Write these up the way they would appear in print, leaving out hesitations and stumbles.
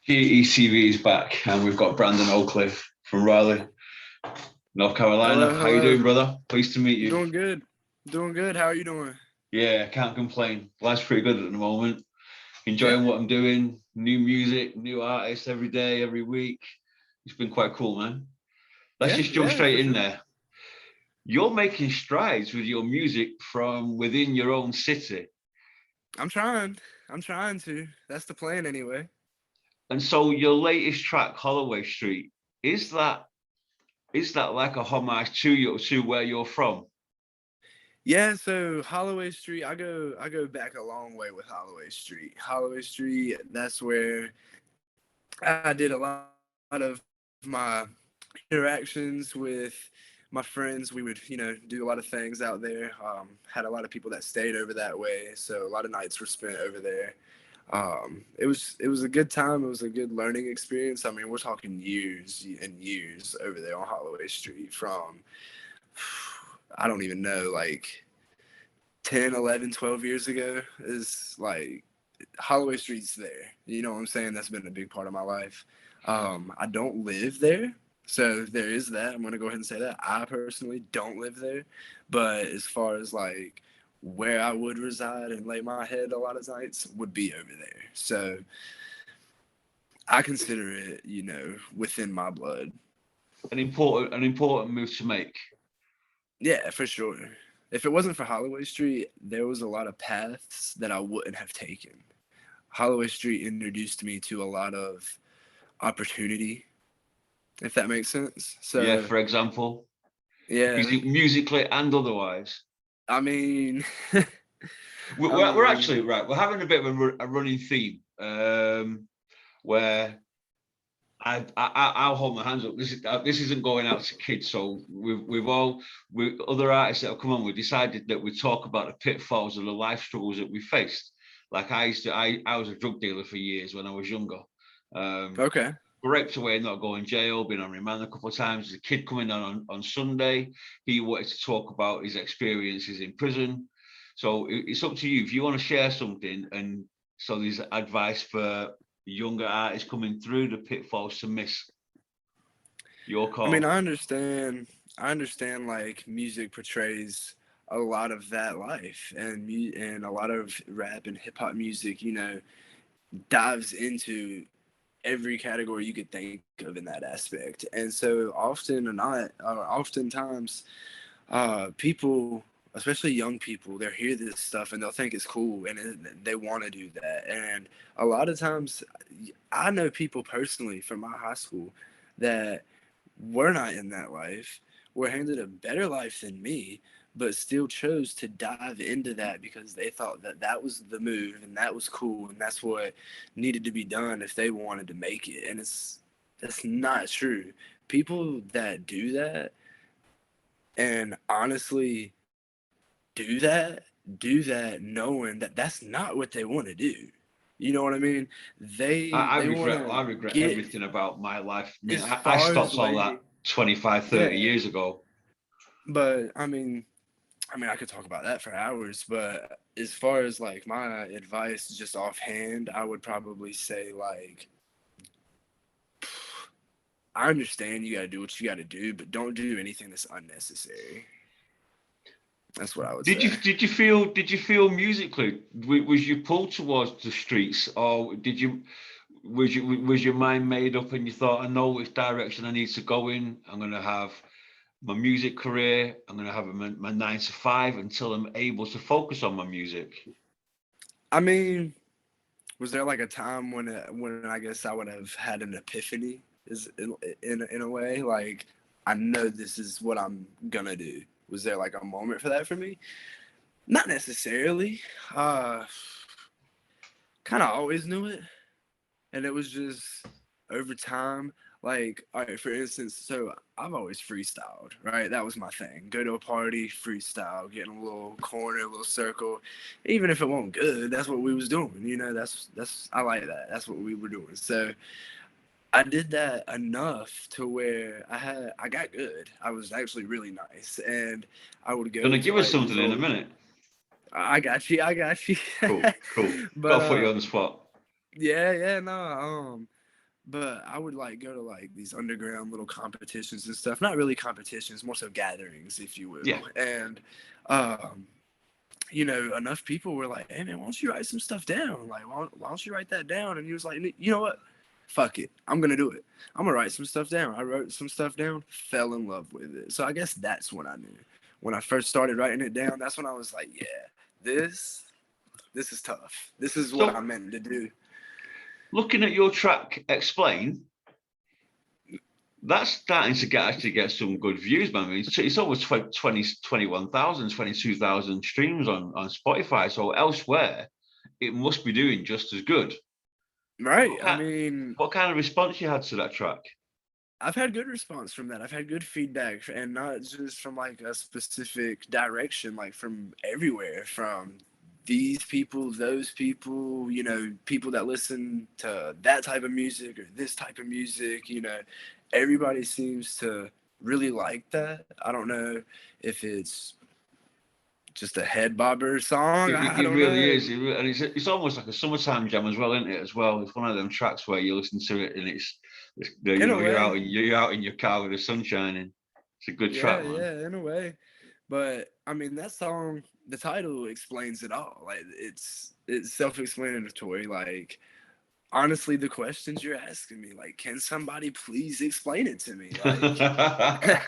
GECV is back, and we've got Branden Oakley from Raleigh, North Carolina. Hello, How you hello. doing, brother? Pleased to meet you. Doing good. Doing good. How are you doing? Yeah, can't complain. Life's pretty good at the moment. Yeah. Enjoying what I'm doing. New music, new artists every day, every week. It's been quite cool, man. Let's Yeah, just jump yeah, straight for in sure. there. You're making strides with your music from within your own city. I'm trying. I'm trying to. That's the plan anyway. And so your latest track, Holloway Street, is that is that like a homage to where you're from? Yeah, so Holloway Street, I go back a long way with Holloway Street. Holloway Street, that's where I did a lot of my interactions with my friends. We would, do a lot of things out there. Had a lot of people that stayed over that way, so a lot of nights were spent over there. It was a good time. It was a good learning experience. I mean, we're talking years and years over there on Holloway Street from I don't even know, like 10, 11, 12 years ago is like Holloway Street's there. You know what I'm saying? That's been a big part of my life. I don't live there. So there is that. I'm going to go ahead and say that. I personally don't live there. But as far as like where I would reside and lay my head a lot of nights would be over there. So I consider it, within my blood. An important move to make. Yeah, for sure. If it wasn't for Holloway Street, there was a lot of paths that I wouldn't have taken. Holloway Street introduced me to a lot of opportunity, if that makes sense. Yeah, So, for example, yeah, musically and otherwise. I mean, I We're mean, actually right. We're having a bit of a running theme where I'll hold my hands up. This isn't going out to kids. So with other artists that have come on, we decided that we talk about the pitfalls of the life struggles that we faced. Like I was a drug dealer for years when I was younger. Um, okay. Raped away, not going jail, been on remand a couple of times. There's a kid coming on Sunday. He wanted to talk about his experiences in prison. So it's up to you if you want to share something. And so there's advice for younger artists coming through the pitfalls to miss. Your I mean, call. I understand like music portrays a lot of that life and a lot of rap and hip hop music, dives into every category you could think of in that aspect. And so oftentimes, people, especially young people, they'll hear this stuff and they'll think it's cool and they want to do that. And a lot of times, I know people personally from my high school that were not in that life, were handed a better life than me, but still chose to dive into that because they thought that that was the move and that was cool and that's what needed to be done if they wanted to make it. And that's not true. People that do that and honestly do that knowing that that's not what they want to do. You know what I mean? I They want regret to I regret get everything about my life. I mean, as I far as stopped all that way. 25, 30 Yeah, years ago. but I mean, I could talk about that for hours, but as far as like my advice, just offhand, I would probably say like, I understand you got to do what you got to do, but don't do anything that's unnecessary. That's what I would Did say. you did you feel musically was you pulled towards the streets, or was your mind made up and you thought, I know which direction I need to go in. I'm going to have my music career. I'm going to have my 9 to 5 until I'm able to focus on my music. I mean, was there like a time when I guess I would have had an epiphany, is in a way like I know this is what I'm gonna do. Was there like a moment for that for me? Not necessarily. Uh, Kind of always knew it, and it was just over time. Like, all right, for instance, so I've always freestyled, right? That was my thing. Go to a party, freestyle, get in a little corner, a little circle. Even if it wasn't good, that's what we was doing. That's I like that. That's what we were doing. So I did that enough to where I got good. I was actually really nice, and I would go Gonna to give us like these something in a little. minute. I got you. Cool, cool. But Got to put you on the spot. yeah, yeah, no. but I would like go to like these underground little competitions and stuff. Not really competitions, more so gatherings, if you will. Yeah. And um, you know, enough people were like, "Hey man, why don't you write some stuff down? Like, why don't you write that down?" And he was like, "You know what? Fuck it, I'm gonna do it. I'm gonna write some stuff down." I wrote some stuff down, fell in love with it. So I guess that's when I knew. When I first started writing it down, that's when I was like, "Yeah, this is tough. This is what I So meant to do." looking at your track, Explain, that's starting to actually get some good views, man. I mean, it's over 21,000, 22,000 streams on Spotify. So elsewhere, it must be doing just as good. Right. What I kind, mean, what kind of response you had to that track? I've had good response from that. I've had good feedback, and not just from like a specific direction, like from everywhere, from these people, those people, you know, people that listen to that type of music or this type of music, you know, everybody seems to really like that. I don't know if it's just a head bobber song. I It don't really know. is, and it's almost like a summertime jam as well, isn't it? As well, it's one of them tracks where you listen to it and it's you In a know way, you're out in your car with the sun shining. It's a good yeah, track, man. yeah, in a way. But I mean, that song, the title explains it all. Like it's self-explanatory. Like honestly, the questions you're asking me, like, can somebody please explain it to me? Like,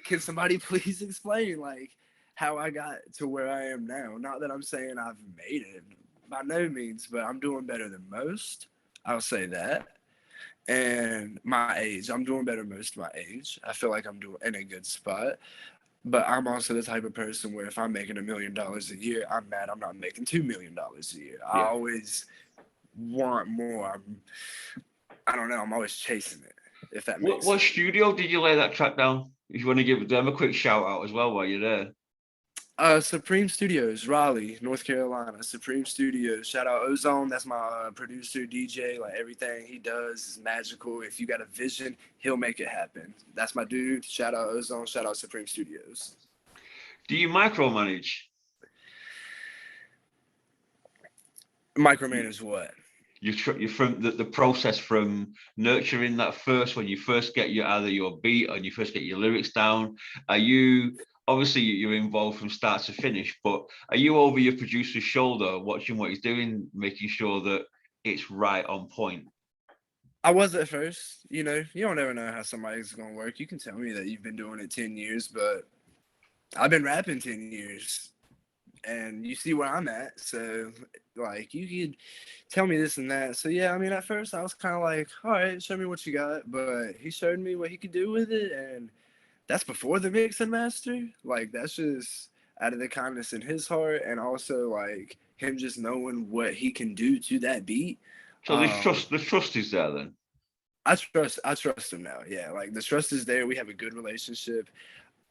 can somebody please explain like how I got to where I am now? Not that I'm saying I've made it by no means, but I'm doing better than most. I'll say that. And my age, I'm doing better most my age. I feel like I'm doing in a good spot. But I'm also the type of person where if I'm making $1 million a year, I'm mad I'm not making $2 million a year. I Yeah. always want more. I don't know. I'm always chasing it, if that makes What sense. studio did you lay that track down? If you want to give them a quick shout out as well while you're there. Supreme Studios, Raleigh, North Carolina. Supreme Studios. Shout out Ozone. That's my producer, DJ. Like everything he does is magical. If you got a vision, he'll make it happen. That's my dude. Shout out Ozone. Shout out Supreme Studios. Do you micromanage? You, Micromanage what? you from the process from nurturing that first when you first get your either your beat or you first get your lyrics down. Are you obviously you're involved from start to finish, but are you over your producer's shoulder watching what he's doing, making sure that it's right on point? I was at first. You know, you don't ever know how somebody's gonna work. You can tell me that you've been doing it 10 years, but I've been rapping 10 years, and you see where I'm at. So, like, you could tell me this and that. So yeah, I mean, at first I was kind of like, all right, show me what you got. But he showed me what he could do with it, and that's before the mix and master. Like, that's just out of the kindness in his heart, and also like him just knowing what he can do to that beat. So Um, the trust is there then. I trust him now. Yeah, like the trust is there. We have a good relationship.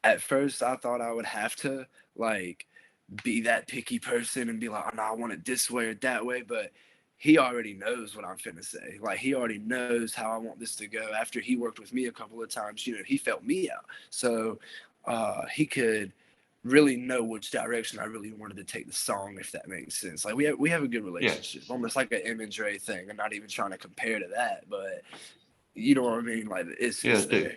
At first, I thought I would have to like be that picky person and be like, oh no, I want it this way or that way. But he already knows what I'm finna say. Like he already knows how I want this to go. After he worked with me a couple of times, you know, he felt me out, so he could really know which direction I really wanted to take the song, if that makes sense. Like we have a good Yeah. relationship, almost like an M and Dre thing. I'm not even trying to compare to that, but you know what I mean? Like Yeah, it's I do. there.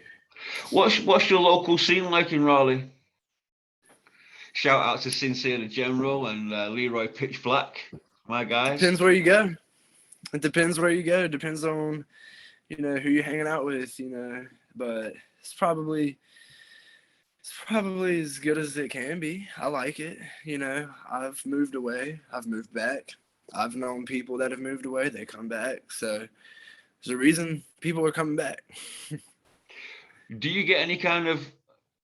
What's your local scene like in Raleigh? Shout out to Sincere the General and Leroy Pitch Black, my guys. Depends where you go. It depends where you go. It depends on, you know, who you're hanging out with, you know. But it's probably as good as it can be. I like it. You know, I've moved away. I've moved back. I've known people that have moved away. They come back. So there's a reason people are coming back. Do you get any kind of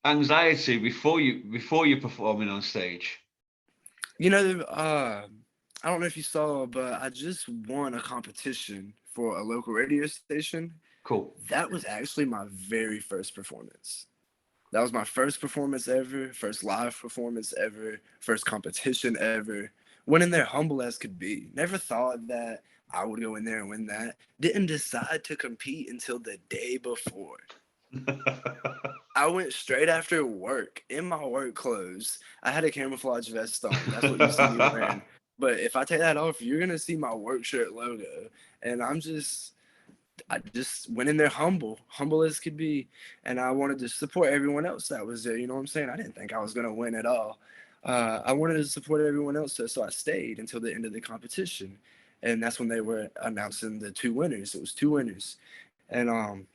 anxiety before you're performing on stage? You know, I don't know if you saw, but I just won a competition for a local radio station. Cool. That was actually my very first performance. That was my first performance ever, first live performance ever, first competition ever. Went in there humble as could be. Never thought that I would go in there and win that. Didn't decide to compete until the day before. I went straight after work in my work clothes. I had a camouflage vest on. That's what you see me wearing. But if I take that off, you're gonna see my work shirt logo. And I'm just I just went in there humble as could be, and I wanted to support everyone else that was there. You know what I'm saying? I didn't think I was gonna win at all. I wanted to support everyone else, so I stayed until the end of the competition, and that's when they were announcing the two winners. It was two winners, and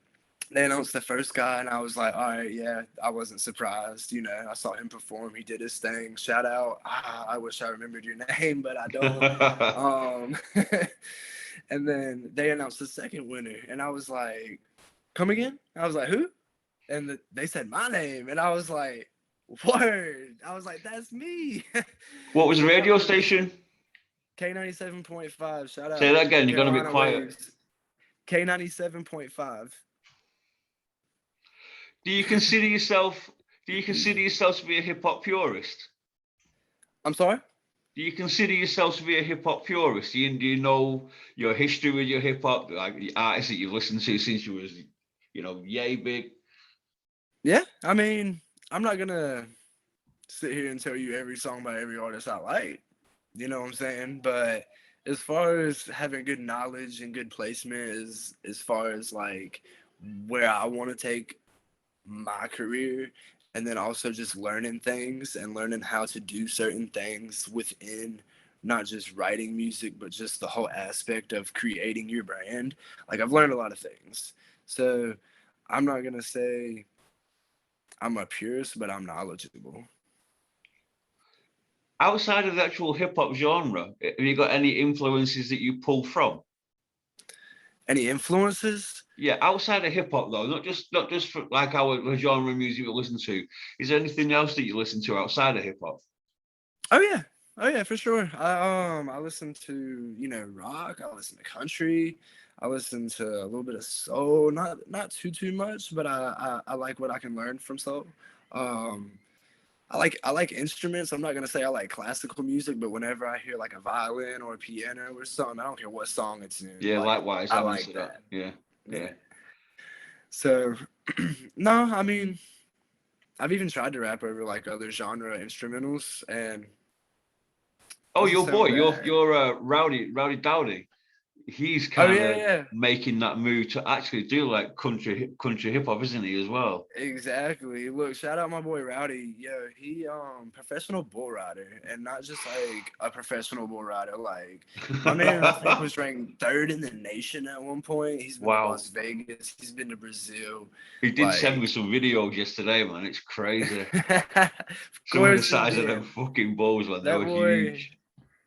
they announced the first guy, and I was like, all right, yeah, I wasn't surprised. You know, I saw him perform. He did his thing. Shout out. I wish I remembered your name, but I don't. And then they announced the second winner, and I was like, come again? I was like, who? And they said my name, and I was like, word. I was like, that's me. What was the radio station? K97.5. Shout Say out. that again. You're gonna be Carolina quiet. Waves. K97.5. Do you consider yourself to be a hip hop purist? I'm sorry? Do you consider yourself to be a hip hop purist? Do you know your history with your hip hop, like the artists that you've listened to since you was, yay big? Yeah, I mean, I'm not gonna sit here and tell you every song by every artist I like. You know what I'm saying? But as far as having good knowledge and good placement, as far as like where I want to take my career, and then also just learning things and learning how to do certain things within not just writing music, but just the whole aspect of creating your brand. Like, I've learned a lot of things. So I'm not gonna say I'm a purist, but I'm knowledgeable. Outside of the actual hip hop genre, have you got any influences that you pull from? Any influences? Yeah, outside of hip hop though, not just for like our genre of music we listen to. Is there anything else that you listen to outside of hip hop? Oh yeah, for sure. I listen to, rock. I listen to country. I listen to a little bit of soul. Not too much, but I like what I can learn from soul. Um, I like instruments. I'm not gonna say I like classical music, but whenever I hear like a violin or a piano or something, I don't care what song it's in. Yeah, Like, likewise. I I'm into like that. that. Yeah. Yeah. So, no, I mean, I've even tried to rap over like other genre instrumentals, and Oh, doesn't your boy, sound bad. you're Rowdy Dowdy. He's Oh kind yeah, of yeah. making that move to actually do like country hip hop, isn't he, as well? Exactly. Look, shout out my boy Rowdy. Yo, he professional bull rider, and not just like a professional bull rider. Like, my man, I think, was ranked third in the nation at one point. He's been to Wow. Las Vegas. He's been to Brazil. He did send me Like, some videos yesterday, man. It's crazy. of Some of the course he size of them did. fucking bulls, man, they That were boy, huge.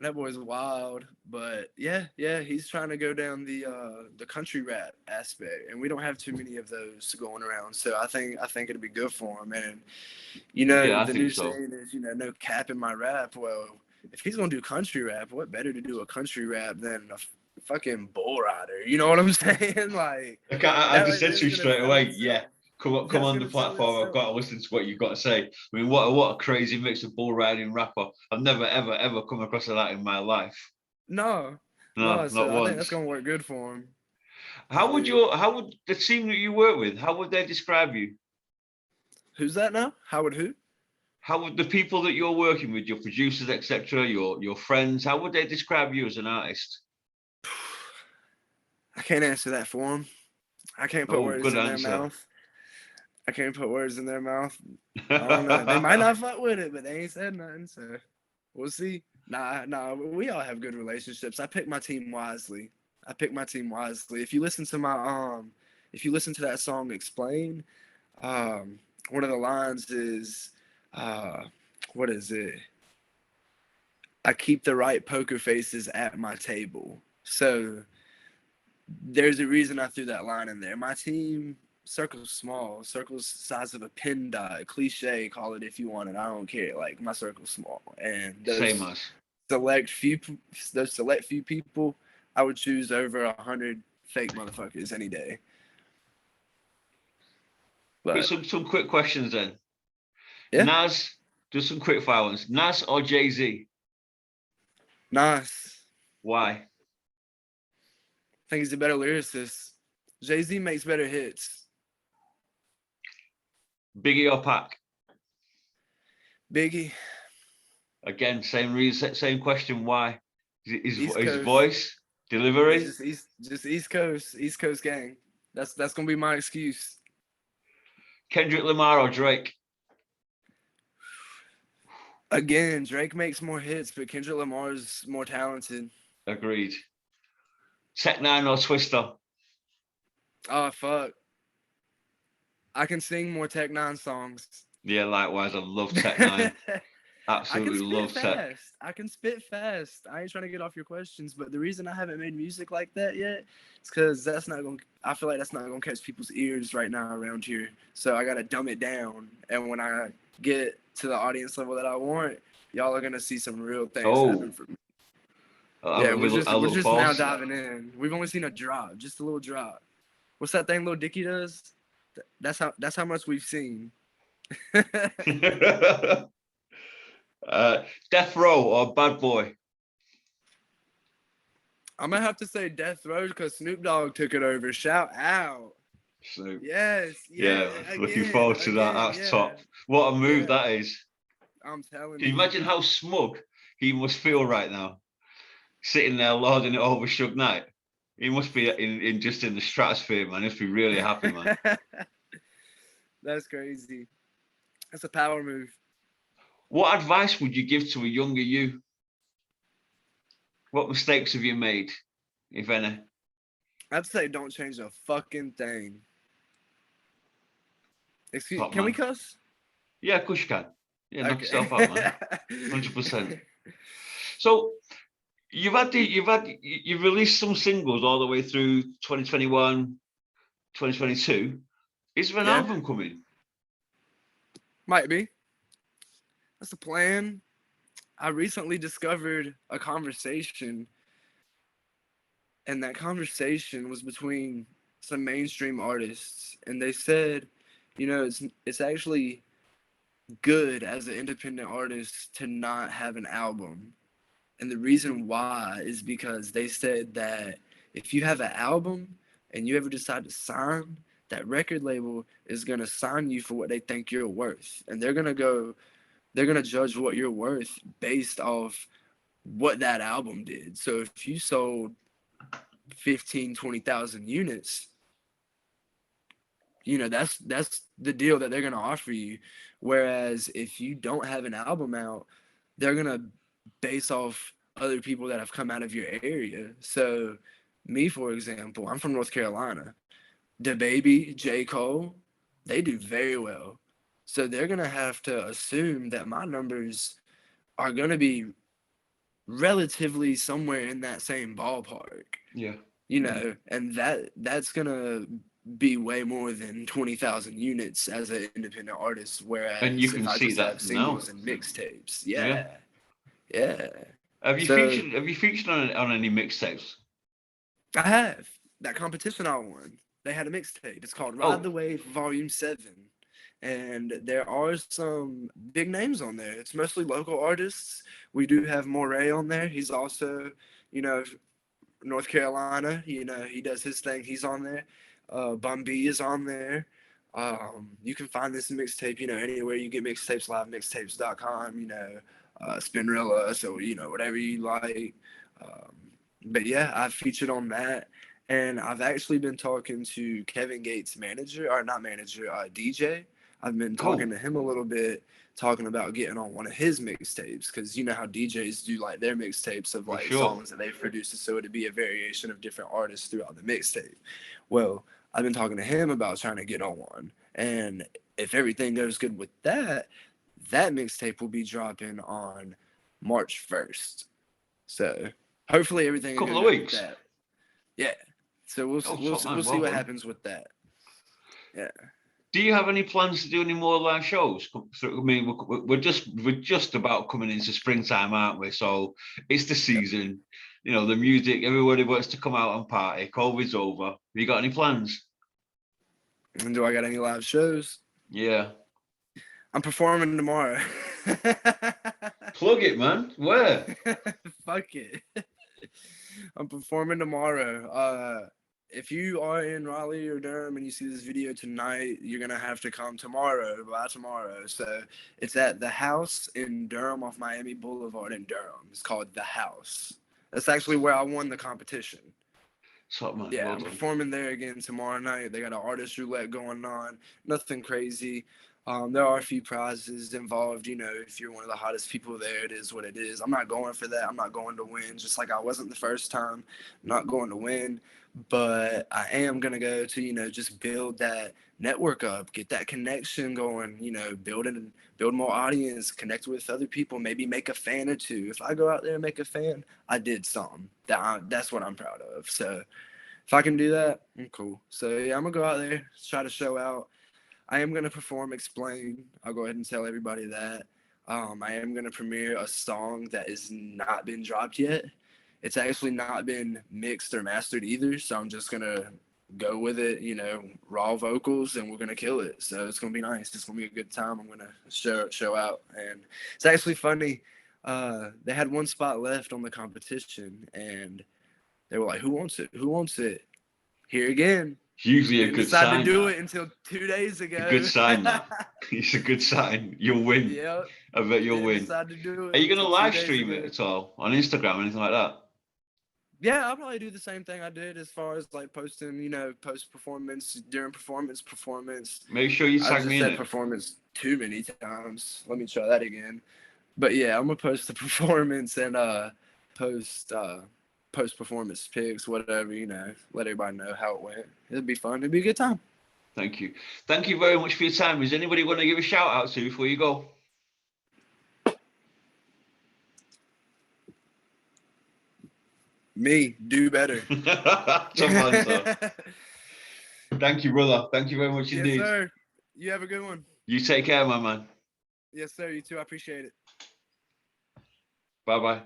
that boy's wild. But yeah, he's trying to go down the country rap aspect, and we don't have too many of those going around. So I think it'll be good for him. And Yeah, I the think new so. saying is, no cap in my rap. Well, if he's gonna do country rap, what better to do a country rap than a fucking bull rider? You know what I'm saying? Like, I that just right said there to is you gonna straight sell away, yeah, itself. come That's on the gonna sell platform. I've itself. got to listen to what you've got to say. I mean, what a crazy mix of bull riding rapper. I've never ever come across that in my life. No, No, no. not So I think that's once. gonna work good for him. How would the team that you work with, how would they describe you? Who's that now? Howard who? How would the people that you're working with, your producers, etc., your friends, how would they describe you as an artist? I can't answer that for them. I can't put Oh, words good in their answer. mouth. I can't put words in their mouth. I don't know. They might not fuck with it, but they ain't said nothing, so we'll see. Nah. We all have good relationships. I pick my team wisely. If you listen to that song "Explain," one of the lines is, uh, what is it? I keep the right poker faces at my table. So there's a reason I threw that line in there. My team, circle's small, circle's size of a pin dot, cliche, call it if you want it. I don't care. Like, my circle's small, and Same as. select few those select few people, I would choose over 100 fake motherfuckers any day. But But some quick questions then. yeah, Nas, just some quick fire ones. Nas or Jay-Z? nice. Why? I think he's a better lyricist. Jay-Z makes better hits. Biggie or Pac? Biggie, Again, same reason, same question. Why? East His Coast. voice? Delivery? It's just East Coast gang. That's gonna be my excuse. Kendrick Lamar or Drake? Again, Drake makes more hits, but Kendrick Lamar's more talented. Agreed. Tech Nine or Twister? Oh fuck. I can sing more Tech Nine songs. Yeah, likewise. I love Tech Nine. Absolutely love Tech. Fast. I can spit fast. I ain't trying to get off your questions, but the reason I haven't made music like that yet is because I feel like that's not gonna catch people's ears right now around here. So I gotta dumb it down. And when I get to the audience level that I want, y'all are gonna see some real things happen for me. Yeah, we're just now diving in. We've only seen a drop, just a little drop. What's that thing Lil Dicky does? That's how much we've seen. Death Row or Bad Boy? I'm gonna have to say Death Row because Snoop Dogg took it over. Shout out. Snoop. Yes. Yeah, looking forward to that. That's top. What a move that is. I'm telling you. Can you imagine how smug he must feel right now? Sitting there lording it over Suge Knight. He must be in the stratosphere, man. He must be really happy, man. That's crazy. That's a power move. What advice would you give to a younger you? What mistakes have you made, if any? I'd say don't change a fucking thing. Excuse me, can man. we cuss? Yeah, of course you can. Yeah, knock yourself out, man. 100%. So you've released some singles all the way through 2021, 2022. Is there an album coming? Might be. That's the plan. I recently discovered a conversation, and that conversation was between some mainstream artists, and they said, you know, it's actually good as an independent artist to not have an album. And the reason why is because they said that if you have an album and you ever decide to sign, that record label is going to sign you for what they think you're worth. And they're going to judge what you're worth based off what that album did. So if you sold 20,000 units, you know, that's the deal that they're going to offer you. Whereas if you don't have an album out, they're going to base off other people that have come out of your area. So me, for example, I'm from North Carolina. DaBaby, J. Cole, they do very well. So they're going to have to assume that my numbers are going to be relatively somewhere in that same ballpark. Yeah. You know, and that's going to be way more than 20,000 units as an independent artist. Whereas and you can see that have singles and mixtapes. Yeah. Have you featured on any mixtapes? I have. That competition I won, they had a mixtape. It's called Ride the Wave Volume 7. And there are some big names on there. It's mostly local artists. We do have Moray on there. He's also, you know, North Carolina. You know, he does his thing. He's on there. Bun B is on there. You can find this mixtape, you know, anywhere you get mixtapes, livemixtapes.com, you know, Spinrilla, so, you know, whatever you like. But yeah, I've featured on that. And I've actually been talking to Kevin Gates' DJ. I've been talking to him a little bit, talking about getting on one of his mixtapes, because you know how DJs do like their mixtapes of like songs that they've produced, so it'd be a variation of different artists throughout the mixtape. Well, I've been talking to him about trying to get on one, and if everything goes good with that, that mixtape will be dropping on March 1st. So hopefully everything couple of weeks. With that. Yeah. So we'll see what happens with that. Yeah. Do you have any plans to do any more live shows? I mean, we're just about coming into springtime, aren't we? So it's the season. You know, the music. Everybody wants to come out and party. COVID's over. Have you got any plans? And do I got any live shows? Yeah. I'm performing tomorrow. Plug it, man. Where? Fuck it. I'm performing tomorrow. If you are in Raleigh or Durham and you see this video tonight, you're going to have to come by tomorrow. So it's at The House in Durham off Miami Boulevard in Durham. It's called The House. That's actually where I won the competition. Top man, Yeah, well I'm done. performing there again tomorrow night. They got an artist roulette going on. Nothing crazy. There are a few prizes involved. You know, if you're one of the hottest people there, it is what it is. I'm not going for that. I'm not going to win. Just like I wasn't the first time. I'm not going to win. But I am going to go to, you know, just build that network up, get that connection going, you know, build more audience, connect with other people, maybe make a fan or two. If I go out there and make a fan, I did something. That's what I'm proud of. So if I can do that, I'm cool. So yeah, I'm gonna go out there, try to show out. I am gonna perform, explain. I'll go ahead and tell everybody that. I am gonna premiere a song that has not been dropped yet. It's actually not been mixed or mastered either. So I'm just gonna go with it, you know, raw vocals, and we're gonna kill it. So it's gonna be nice. It's gonna be a good time. I'm gonna show out, and it's actually funny. They had one spot left on the competition, and they were like, "Who wants it? Who wants it?" Here again. Usually a Didn't good decide to sign. do That. it until 2 days A ago. good sign. That. It's a good sign. You'll win. Yep. I bet you'll Didn't win. decide to do Are it you going to until two live days stream it ago. at all on Instagram or anything like that? Yeah, I'll probably do the same thing I did as far as like posting, you know, post performance, during performance. Make sure you I tag just me in said it. performance too many times. Let me try that again. But yeah, I'm gonna post the performance and post performance pics, whatever, you know, let everybody know how it went. It'll be fun. It'll be a good time. Thank you. Thank you very much for your time. Is anybody want to give a shout out to before you go? Me, do better. Top man, sir. Thank you, brother. Thank you very much indeed. Yes, sir. You have a good one. You take care, my man. Yes, sir. You too. I appreciate it. Bye-bye.